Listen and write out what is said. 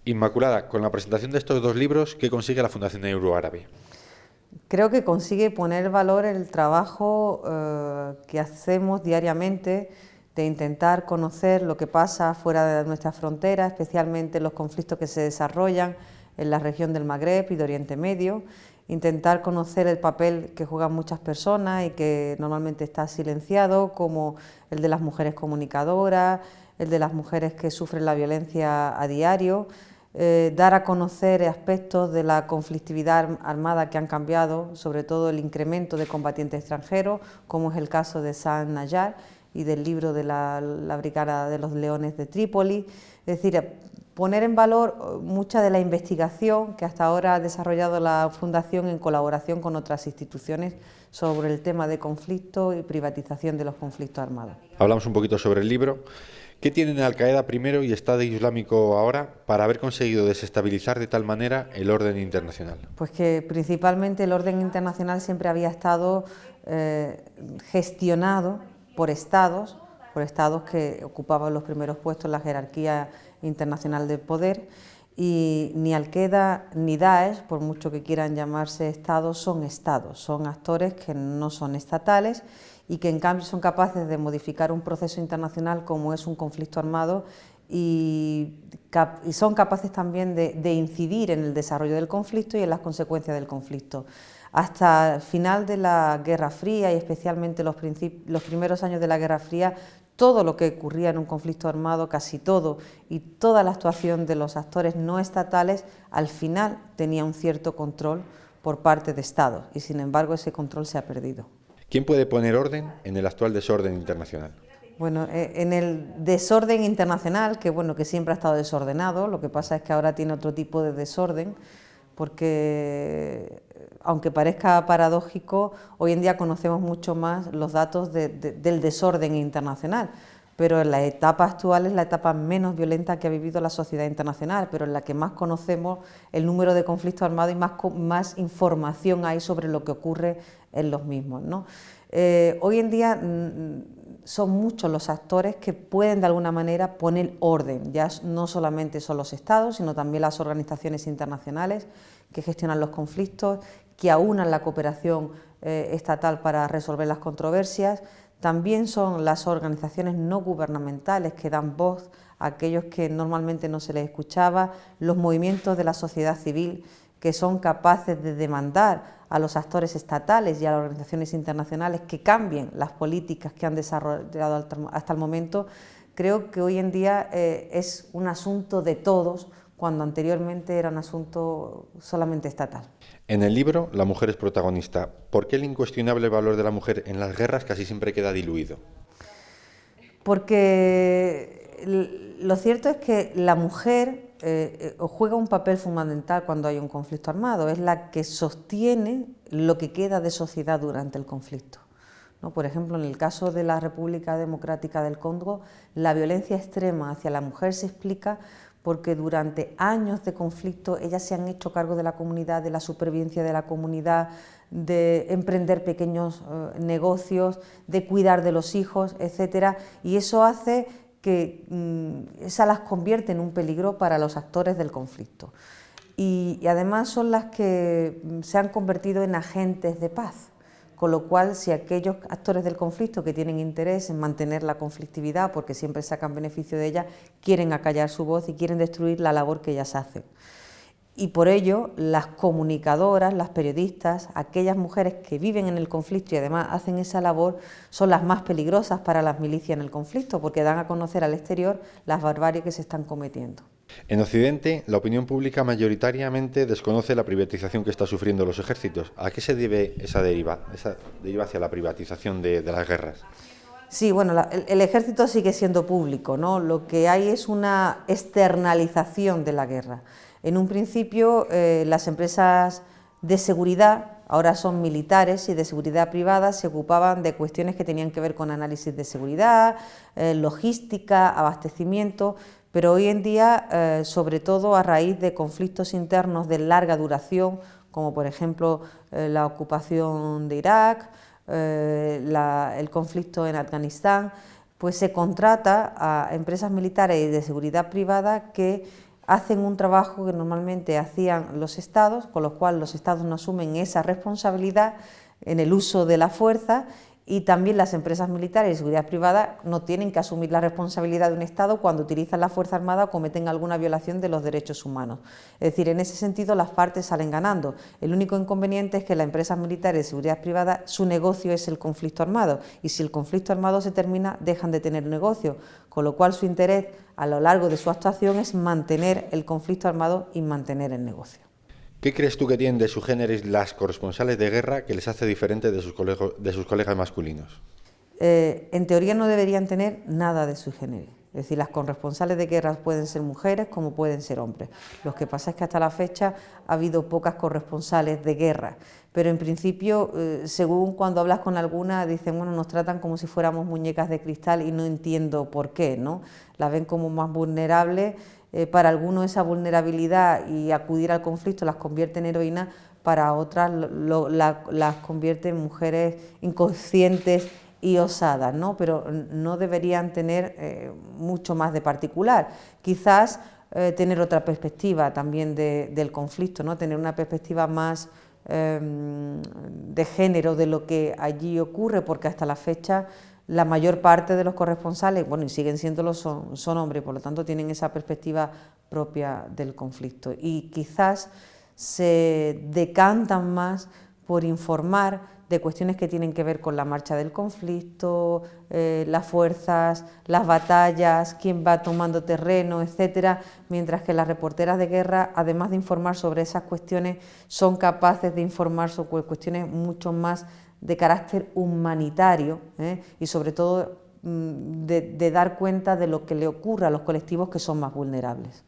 Inmaculada, con la presentación de estos dos libros, ¿qué consigue la Fundación Euroárabe? Creo que consigue poner en valor el trabajo que hacemos diariamente de intentar conocer lo que pasa fuera de nuestras fronteras, especialmente los conflictos que se desarrollan en la región del Magreb y de Oriente Medio, intentar conocer el papel que juegan muchas personas y que normalmente está silenciado, como el de las mujeres comunicadoras, el de las mujeres que sufren la violencia a diario, dar a conocer aspectos de la conflictividad armada que han cambiado, sobre todo el incremento de combatientes extranjeros, como es el caso de San Nayar y del libro de la Brigada de los Leones de Trípoli. Es decir, poner en valor mucha de la investigación que hasta ahora ha desarrollado la Fundación en colaboración con otras instituciones sobre el tema de conflicto y privatización de los conflictos armados. Hablamos un poquito sobre el libro. ¿Qué tienen Al-Qaeda primero y Estado Islámico ahora para haber conseguido desestabilizar de tal manera el orden internacional? Pues que principalmente el orden internacional siempre había estado gestionado por estados que ocupaban los primeros puestos en la jerarquía internacional del poder, y ni Al-Qaeda ni Daesh, por mucho que quieran llamarse estados, son actores que no son estatales y que en cambio son capaces de modificar un proceso internacional como es un conflicto armado y son capaces también de incidir en el desarrollo del conflicto y en las consecuencias del conflicto. Hasta el final de la Guerra Fría y especialmente los primeros años de la Guerra Fría, todo lo que ocurría en un conflicto armado, casi todo, y toda la actuación de los actores no estatales, al final tenía un cierto control por parte de Estados, y sin embargo ese control se ha perdido. ¿Quién puede poner orden en el actual desorden internacional? Bueno, en el desorden internacional, que siempre ha estado desordenado, lo que pasa es que ahora tiene otro tipo de desorden, porque aunque parezca paradójico, hoy en día conocemos mucho más los datos del desorden internacional, pero en la etapa actual es la etapa menos violenta que ha vivido la sociedad internacional, pero en la que más conocemos el número de conflictos armados y más información hay sobre lo que ocurre en los mismos, ¿no? Hoy en día son muchos los actores que pueden de alguna manera poner orden, ya no solamente son los estados, sino también las organizaciones internacionales que gestionan los conflictos, que aunan la cooperación estatal para resolver las controversias. También son las organizaciones no gubernamentales que dan voz a aquellos que normalmente no se les escuchaba, los movimientos de la sociedad civil que son capaces de demandar a los actores estatales y a las organizaciones internacionales que cambien las políticas que han desarrollado hasta el momento. Creo que hoy en día es un asunto de todos, cuando anteriormente era un asunto solamente estatal. En el libro, la mujer es protagonista. ¿Por qué el incuestionable valor de la mujer en las guerras casi siempre queda diluido? Porque lo cierto es que la mujer juega un papel fundamental cuando hay un conflicto armado, es la que sostiene lo que queda de sociedad durante el conflicto, ¿no? Por ejemplo, en el caso de la República Democrática del Congo, la violencia extrema hacia la mujer se explica porque durante años de conflicto ellas se han hecho cargo de la comunidad, de la supervivencia de la comunidad, de emprender pequeños negocios, de cuidar de los hijos, etcétera, y eso hace que esa las convierte en un peligro para los actores del conflicto. Y además son las que se han convertido en agentes de paz, con lo cual si aquellos actores del conflicto que tienen interés en mantener la conflictividad, porque siempre sacan beneficio de ella, quieren acallar su voz y quieren destruir la labor que ellas hacen. Y por ello las comunicadoras, las periodistas, aquellas mujeres que viven en el conflicto y además hacen esa labor, son las más peligrosas para las milicias en el conflicto, porque dan a conocer al exterior las barbaries que se están cometiendo. En Occidente, la opinión pública mayoritariamente desconoce la privatización que están sufriendo los ejércitos. ¿A qué se debe esa deriva hacia la privatización de las guerras? Sí, bueno, el ejército sigue siendo público, ¿no? Lo que hay es una externalización de la guerra. En un principio, las empresas de seguridad, ahora son militares y de seguridad privada, se ocupaban de cuestiones que tenían que ver con análisis de seguridad, logística, abastecimiento, pero hoy en día, sobre todo a raíz de conflictos internos de larga duración, como por ejemplo la ocupación de Irak, el conflicto en Afganistán, pues se contrata a empresas militares y de seguridad privada que hacen un trabajo que normalmente hacían los estados, con lo cual los estados no asumen esa responsabilidad en el uso de la fuerza, y también las empresas militares y seguridad privada no tienen que asumir la responsabilidad de un Estado cuando utilizan la Fuerza Armada o cometen alguna violación de los derechos humanos. Es decir, en ese sentido las partes salen ganando. El único inconveniente es que las empresas militares y seguridad privada, su negocio es el conflicto armado, y si el conflicto armado se termina, dejan de tener negocio, con lo cual su interés a lo largo de su actuación es mantener el conflicto armado y mantener el negocio. ¿Qué crees tú que tienen de su género las corresponsales de guerra que les hace diferente de sus colegas masculinos? En teoría no deberían tener nada de sui generis. Es decir, las corresponsales de guerra pueden ser mujeres como pueden ser hombres. Lo que pasa es que hasta la fecha ha habido pocas corresponsales de guerra, pero en principio, según cuando hablas con alguna, dicen, bueno, nos tratan como si fuéramos muñecas de cristal y no entiendo por qué, ¿no? Las ven como más vulnerables. Para algunos esa vulnerabilidad y acudir al conflicto las convierte en heroínas, para otras las convierte en mujeres inconscientes y osadas, ¿no? Pero no deberían tener mucho más de particular. Quizás tener otra perspectiva también del conflicto, ¿no? Tener una perspectiva más de género de lo que allí ocurre, porque hasta la fecha la mayor parte de los corresponsales, bueno, y siguen siéndolo, son hombres, por lo tanto tienen esa perspectiva propia del conflicto, y quizás se decantan más por informar de cuestiones que tienen que ver con la marcha del conflicto, las fuerzas, las batallas, quién va tomando terreno, etcétera, mientras que las reporteras de guerra, además de informar sobre esas cuestiones, son capaces de informar sobre cuestiones mucho más de carácter humanitario, y sobre todo de dar cuenta de lo que le ocurre a los colectivos que son más vulnerables.